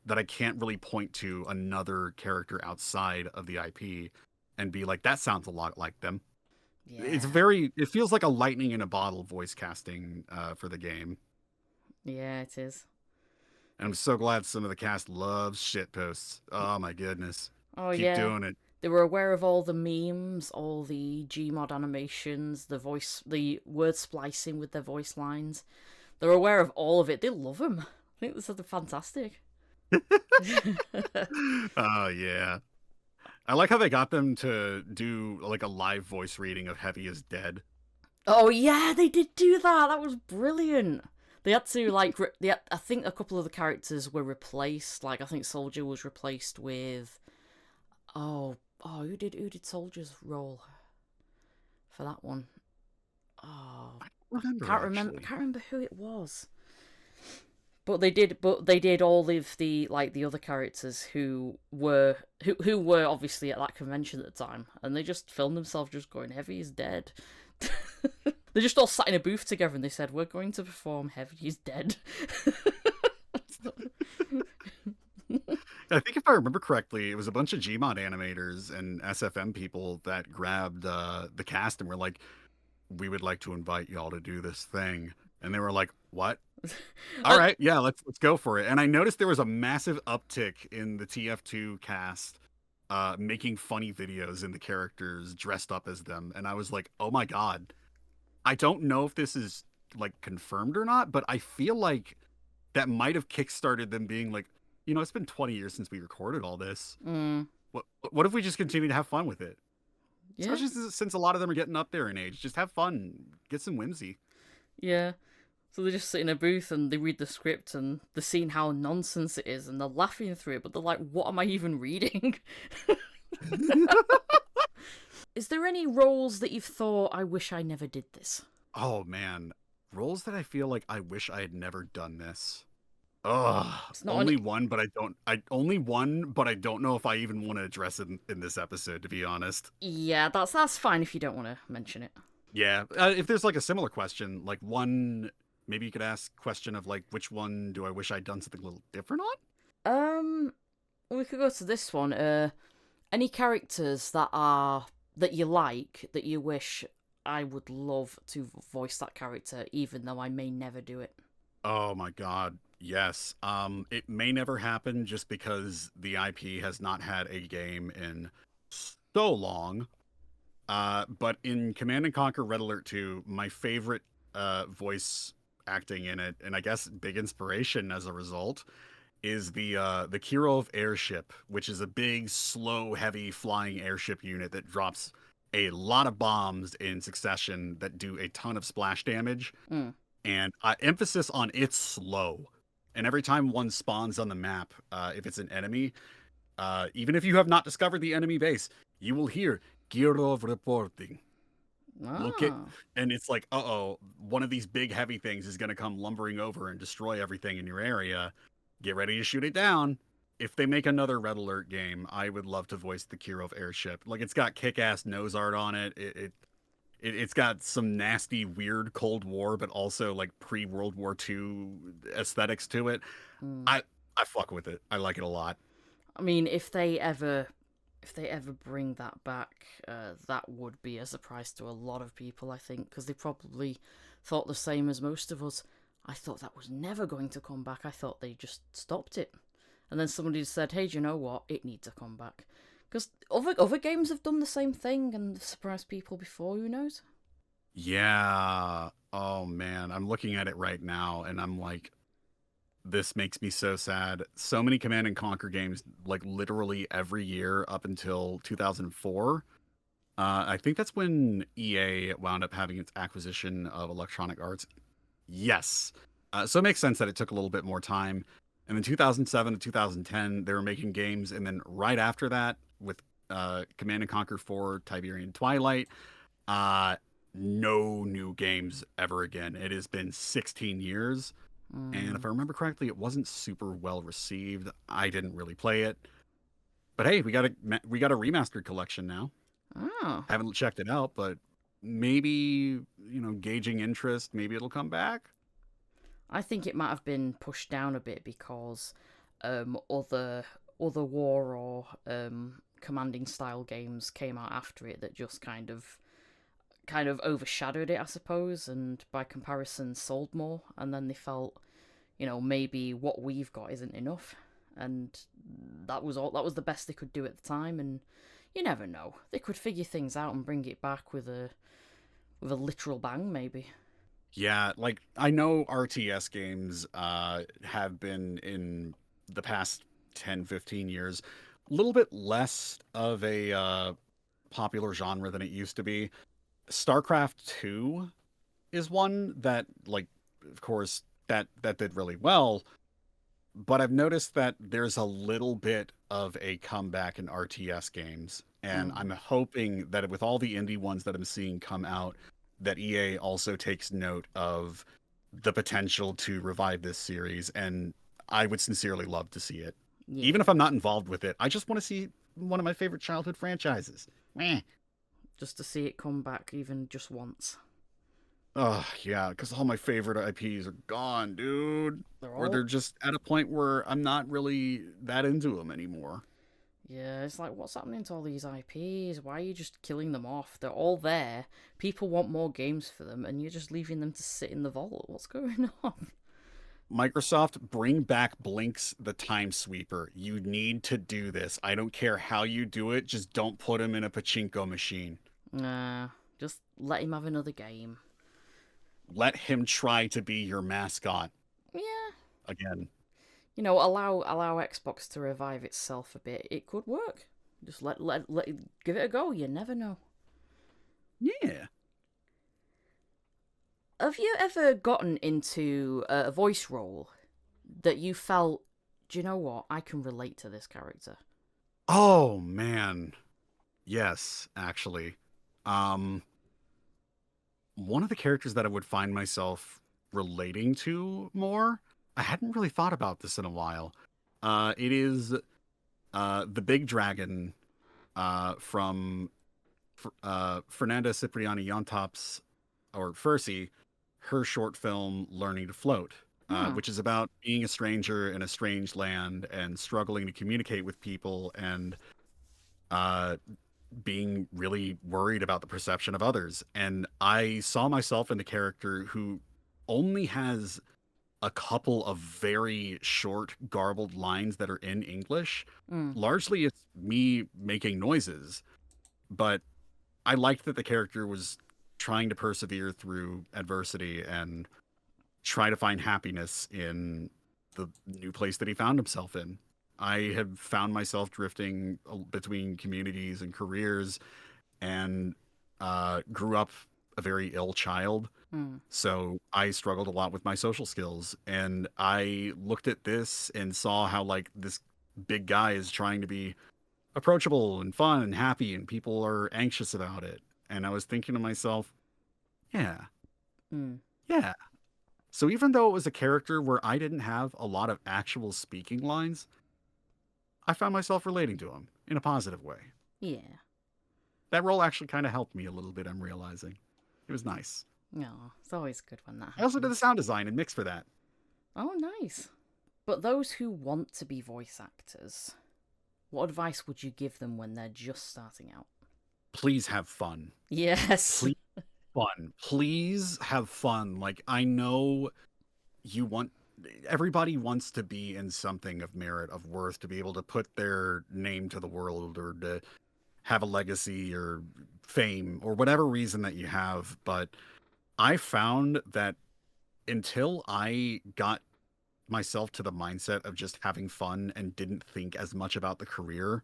S2: that I can't really point to another character outside of the IP and be like, that sounds a lot like them.
S1: Yeah.
S2: It feels like a lightning in a bottle voice casting for the game.
S1: Yeah, it is.
S2: And I'm so glad some of the cast loves shit posts. Oh my goodness.
S1: Oh
S2: Keep
S1: yeah.
S2: doing it.
S1: They were aware of all the memes, all the Gmod animations, the word splicing with their voice lines. They're aware of all of it. They love them. I think this is fantastic.
S2: Oh yeah. I like how they got them to do like a live voice reading of Heavy is Dead.
S1: Oh yeah, they did do that. That was brilliant. They had to like I think a couple of the characters were replaced. Like I think Soldier was replaced with who did Soldier's role for that one? Oh,
S2: Remember
S1: can't remember. I
S2: actually.
S1: can't remember who it was. But they did all of the other characters who were obviously at that convention at the time, and they just filmed themselves just going, Heavy is dead. They just all sat in a booth together and they said, we're going to perform Heavy is Dead.
S2: I think if I remember correctly, it was a bunch of Gmod animators and SFM people that grabbed the cast and were like, "We would like to invite y'all to do this thing," and they were like, "What? All right, yeah, let's go for it." And I noticed there was a massive uptick in the TF2 cast, making funny videos in the characters dressed up as them, and I was like, "Oh my god!" I don't know if this is like confirmed or not, but I feel like that might have kickstarted them being like, it's been 20 years since we recorded all this.
S1: Mm,
S2: What if we just continue to have fun with it?
S1: yeah,
S2: Especially since a lot of them are getting up there in age. Just have fun, get some whimsy.
S1: yeah. So they just sit in a booth and they read the script and they're seeing how nonsense it is and they're laughing through it, but they're like, what am I even reading? Is there any roles that you've thought, I wish I never did this?
S2: Oh man, roles that I feel like I wish I had never done this. Ugh,
S1: It's not
S2: only one, but only one, but I don't know if I even want to address it in this episode, to be honest.
S1: Yeah, that's fine if you don't want to mention it.
S2: Yeah, if there's like a similar question, like one, maybe you could ask question of like, which one do I wish I'd done something a little different on?
S1: We could go to this one. Any characters that you like that you wish I would love to voice that character, even though I may never do it.
S2: Oh my God. Yes. It may never happen just because the IP has not had a game in so long. But in Command and Conquer Red Alert 2, my favorite voice acting in it, and I guess big inspiration as a result, is the Kirov airship, which is a big, slow, heavy flying airship unit that drops a lot of bombs in succession that do a ton of splash damage.
S1: Mm.
S2: And emphasis on it's slow. And every time one spawns on the map, if it's an enemy, even if you have not discovered the enemy base, you will hear Kirov reporting. Look at,
S1: Ah.
S2: and it's like, uh-oh, one of these big heavy things is going to come lumbering over and destroy everything in your area. Get ready to shoot it down. If they make another Red Alert game, I would love to voice the Kirov airship. Like, it's got kick-ass nose art on it. It's got some nasty, weird Cold War, but also like pre-World War II aesthetics to it.
S1: Mm.
S2: I fuck with it. I like it a lot.
S1: I mean, if they ever bring that back, that would be a surprise to a lot of people, I think, because they probably thought the same as most of us. I thought that was never going to come back. I thought they just stopped it. And then somebody said, hey, do you know what? It needs to come back. Because other games have done the same thing and surprised people before, who knows?
S2: Yeah. Oh man, I'm looking at it right now and I'm like, this makes me so sad. So many Command and Conquer games, like literally every year up until 2004, I think that's when EA wound up having its acquisition of Electronic Arts. Yes. So it makes sense that it took a little bit more time. And then 2007 to 2010, they were making games. And then right after that, with Command and Conquer 4, Tiberian Twilight, uh, no new games ever again. It has been 16 years. And if
S1: Mm.
S2: I remember correctly, it wasn't super well received. I didn't really play it. But hey, we got a remastered collection now.
S1: Oh,
S2: Haven't checked it out, but maybe, gauging interest, maybe it'll come back.
S1: I think it might have been pushed down a bit because other war or commanding style games came out after it that just kind of overshadowed it, I suppose, and by comparison sold more. And then they felt, maybe what we've got isn't enough, and that was all. That was the best they could do at the time. And you never know, they could figure things out and bring it back with a literal bang, maybe.
S2: Yeah, like I know RTS games have been in the past 10, 15 years a little bit less of a popular genre than it used to be. StarCraft 2 is one that, like, of course, that did really well, but I've noticed that there's a little bit of a comeback in RTS games, and
S1: Mm.
S2: I'm hoping that with all the indie ones that I'm seeing come out, that EA also takes note of the potential to revive this series, and I would sincerely love to see it. Even if
S1: Yeah,
S2: I'm not involved with it, I just want to see one of my favorite childhood franchises. Meh.
S1: just to see it come back even just once.
S2: Oh, yeah, because all my favorite IPs are gone, dude.
S1: They're
S2: Or they're
S1: all
S2: just at a point where I'm not really that into them anymore.
S1: Yeah, it's like, what's happening to all these IPs? Why are you just killing them off? They're all there. People want more games for them, and you're just leaving them to sit in the vault. What's going on?
S2: Microsoft, bring back Blinks the Time Sweeper. You need to do this. I don't care how you do it, just don't put him in a pachinko machine.
S1: Nah, just let him have another game.
S2: Let him try to be your mascot
S1: Yeah,
S2: again.
S1: allow Xbox to revive itself a bit. It could work. Just give it a go. You never know.
S2: Yeah.
S1: Have you ever gotten into a voice role that you felt, do you know what? I can relate to this character.
S2: Oh man. Yes, actually. Um One of the characters that I would find myself relating to more, I hadn't really thought about this in a while. It is the big dragon from Fernanda Cipriani Yontop's, or Fercy, her short film Learning to Float,
S1: Hmm.
S2: which is about being a stranger in a strange land and struggling to communicate with people and uh, being really worried about the perception of others. And I saw myself in the character who only has a couple of very short, garbled lines that are in English.
S1: Mm.
S2: Largely, it's me making noises, but I liked that the character was trying to persevere through adversity and try to find happiness in the new place that he found himself in. I have found myself drifting between communities and careers and grew up a very ill child.
S1: Mm.
S2: So I struggled a lot with my social skills. And I looked at this and saw how, like, this big guy is trying to be approachable and fun and happy, and people are anxious about it. And I was thinking to myself, yeah,
S1: Mm.
S2: yeah. So even though it was a character where I didn't have a lot of actual speaking lines, I found myself relating to him in a positive way.
S1: Yeah.
S2: That role actually kind of helped me a little bit, I'm realizing. It was nice.
S1: No, it's always good when that
S2: I also did the
S1: happens.
S2: sound design and mix for that.
S1: Oh, nice. But those who want to be voice actors, what advice would you give them when they're just starting out?
S2: Please have fun.
S1: Yes.
S2: Please fun. Please have fun. Like, I know you want everybody wants to be in something of merit, of worth, to be able to put their name to the world or to have a legacy or fame or whatever reason that you have. But I found that until I got myself to the mindset of just having fun and didn't think as much about the career,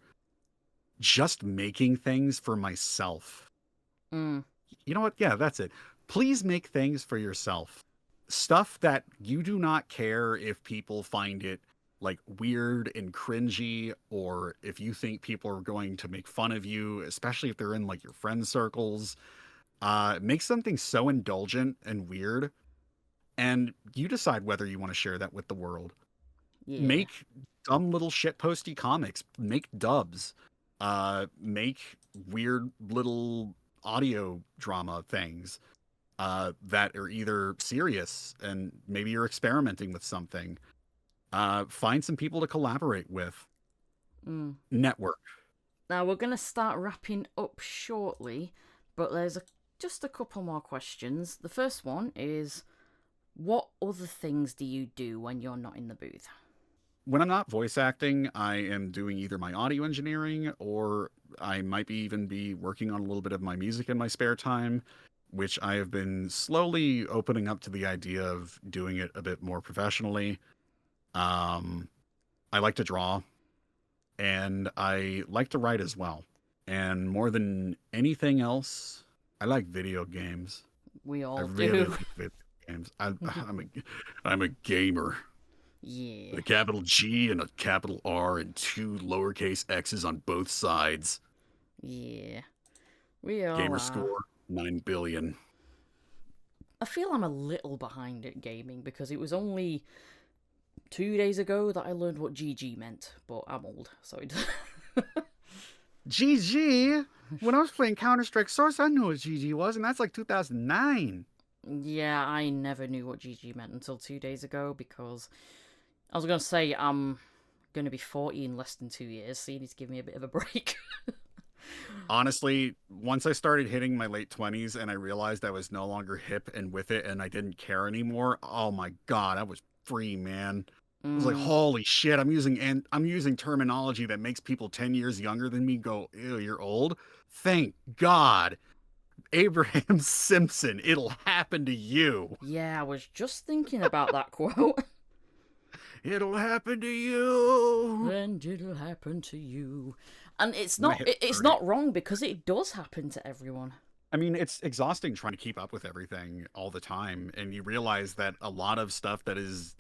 S2: just making things for myself.
S1: Mm.
S2: You know what? Yeah, that's it. Please make things for yourself. Stuff that you do not care if people find it like weird and cringy, or if you think people are going to make fun of you, especially if they're in like your friend circles. Make something so indulgent and weird, and you decide whether you want to share that with the world.
S1: Yeah.
S2: Make dumb little shitposty comics. Make dubs. Make weird little audio drama things that are either serious and maybe you're experimenting with something. Find some people to collaborate with.
S1: Mm.
S2: Network.
S1: Now we're going to start wrapping up shortly, but there's just a couple more questions. The first one is, what other things do you do when you're not in the booth?
S2: When I'm not voice acting, I am doing either my audio engineering, or I might even be working on a little bit of my music in my spare time, which I have been slowly opening up to the idea of doing it a bit more professionally. Um, I like to draw, and I like to write as well. And more than anything else, I like video games.
S1: We
S2: I
S1: all
S2: really
S1: do.
S2: like video games. I'm a gamer.
S1: Yeah.
S2: With a capital G and a capital R and two lowercase x's on both sides.
S1: Yeah. We all
S2: Gamer
S1: are.
S2: score 9 billion.
S1: I feel I'm a little behind at gaming because it was only 2 days ago that I learned what GG meant, but I'm old, so it.
S2: GG? When I was playing Counter-Strike Source, I knew what GG was, and that's like 2009.
S1: Yeah, I never knew what GG meant until 2 days ago because I was going to say I'm going to be 40 in less than 2 years, so you need to give me a bit of a break.
S2: Honestly, once I started hitting my late 20s and I realized I was no longer hip and with it and I didn't care anymore, oh my god, I was free, man. I was like,
S1: Mm,
S2: holy shit, I'm using terminology that makes people 10 years younger than me go, ew, you're old. Thank God. Abraham Simpson, it'll happen to you.
S1: yeah, I was just thinking about that quote.
S2: It'll happen to you.
S1: And it'll happen to you. And it's
S2: When I
S1: not
S2: hit
S1: it's
S2: 30.
S1: not wrong because it does happen to everyone.
S2: I mean, it's exhausting trying to keep up with everything all the time, and you realize that a lot of stuff that is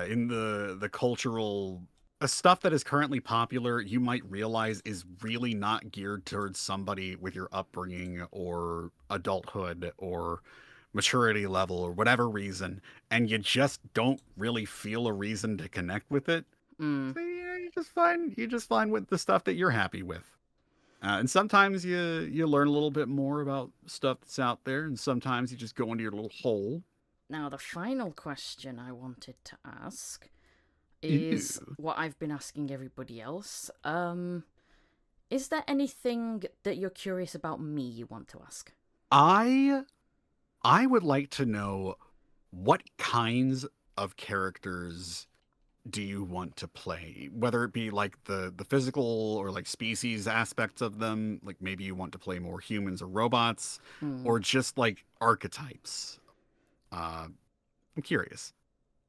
S2: in the cultural stuff that is currently popular, you might realize is really not geared towards somebody with your upbringing or adulthood or maturity level or whatever reason, and you just don't really feel a reason to connect with it.
S1: Mm.
S2: So yeah, you just find with the stuff that you're happy with. And sometimes you learn a little bit more about stuff that's out there, and sometimes you just go into your little hole.
S1: Now, the final question I wanted to ask is
S2: Ew.
S1: what I've been asking everybody else. Is there anything that you're curious about me you want to ask?
S2: I I would like to know what kinds of characters do you want to play? Whether it be like the physical or like species aspects of them, like maybe you want to play more humans or robots,
S1: Hmm.
S2: or just like archetypes. I'm curious.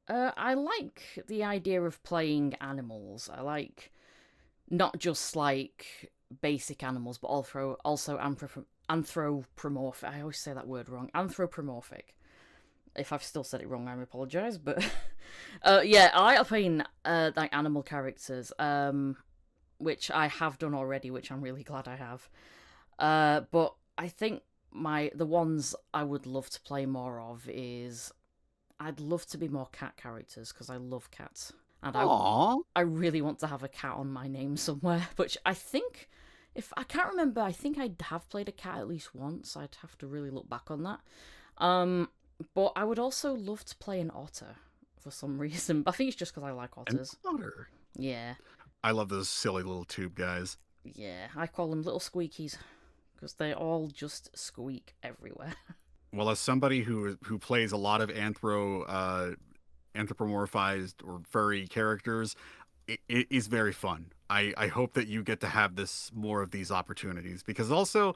S1: I like the idea of playing animals. I like not just like basic animals, but also anthropomorphic. I always say that word wrong. Anthropomorphic. If I've still said it wrong, I apologise. But yeah, I like playing like animal characters, which I have done already, which I'm really glad I have. But I think the ones I would love to play more of is I'd love to be more cat characters because I love cats, and
S2: Aww.
S1: I really want to have a cat on my name somewhere. Which I think, if I can't remember, I think I have played a cat at least once. I'd have to really look back on that. But I would also love to play an otter for some reason. But I think it's just because I like
S2: An
S1: otters.
S2: otter.
S1: Yeah,
S2: I love those silly little tube guys.
S1: yeah. I call them little squeakies because they all just squeak everywhere.
S2: Well, as somebody who plays a lot of anthropomorphized or furry characters, it is very fun. I hope that you get to have this more of these opportunities, because also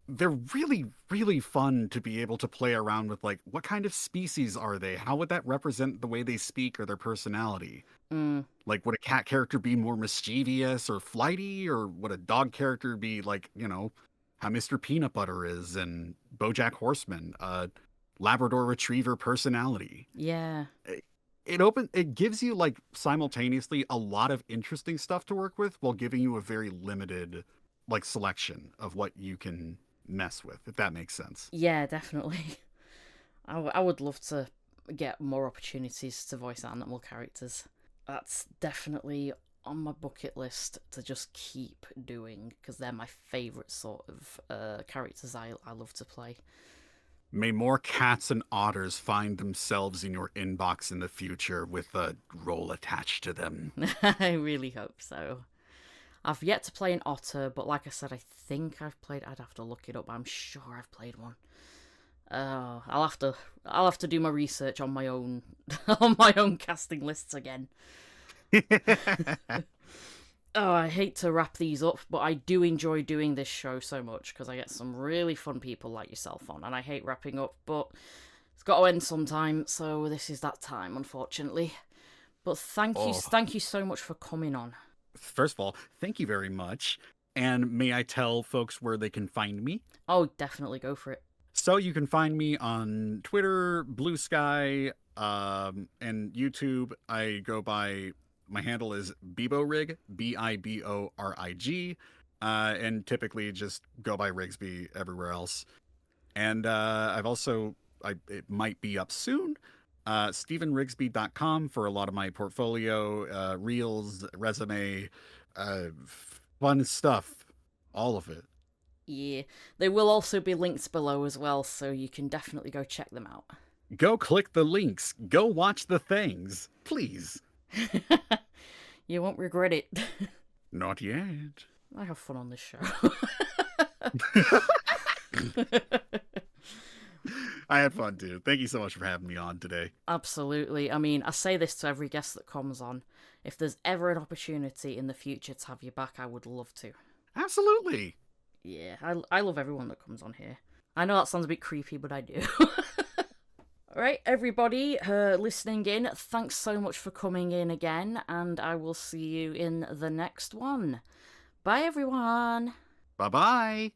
S2: they're really, really fun to be able to play around with, like, what kind of species are they? How would that represent the way they speak or their personality?
S1: Mm,
S2: Like, would a cat character be more mischievous or flighty, or would a dog character be like, how Mr. Peanut Butter is in BoJack Horseman, Labrador Retriever personality?
S1: yeah.
S2: It gives you, like, simultaneously a lot of interesting stuff to work with while giving you a very limited, like, selection of what you can mess with, if that makes sense.
S1: Yeah, definitely. I would love to get more opportunities to voice animal characters. That's definitely on my bucket list to just keep doing, because they're my favourite sort of characters I love to play.
S2: May more cats and otters find themselves in your inbox in the future with a role attached to them.
S1: I really hope so. I've yet to play an otter, but like I said, I think I've played. I'd have to look it up. I'm sure I've played one. I'll have to do my research on my own on my own casting lists again. Oh, I hate to wrap these up, but I do enjoy doing this show so much because I get some really fun people like yourself on, and I hate wrapping up, but it's got to end sometime, so this is that time, unfortunately. But thank you so much for coming on.
S2: First of all, thank you very much. And may I tell folks where they can find me?
S1: Oh, definitely go for it.
S2: So you can find me on Twitter, Blue Sky, and YouTube. I go by, my handle is Biborig, Biborig, and typically just go by Rigsby everywhere else. And I've also, it might be up soon, StevenRigsby.com for a lot of my portfolio, reels, resume, fun stuff, all of it.
S1: Yeah, they will also be links below as well, so you can definitely go check them out.
S2: Go click the links. Go watch the things, please.
S1: You won't regret it.
S2: Not yet.
S1: I have fun on this show.
S2: I had fun too. Thank you so much for having me on today.
S1: Absolutely. I mean, I say this to every guest that comes on. If there's ever an opportunity in the future to have you back, I would love to.
S2: Absolutely.
S1: Yeah, I love everyone that comes on here. I know that sounds a bit creepy, but I do. Alright, everybody listening in, thanks so much for coming in again, and I will see you in the next one. Bye, everyone.
S2: Bye-bye.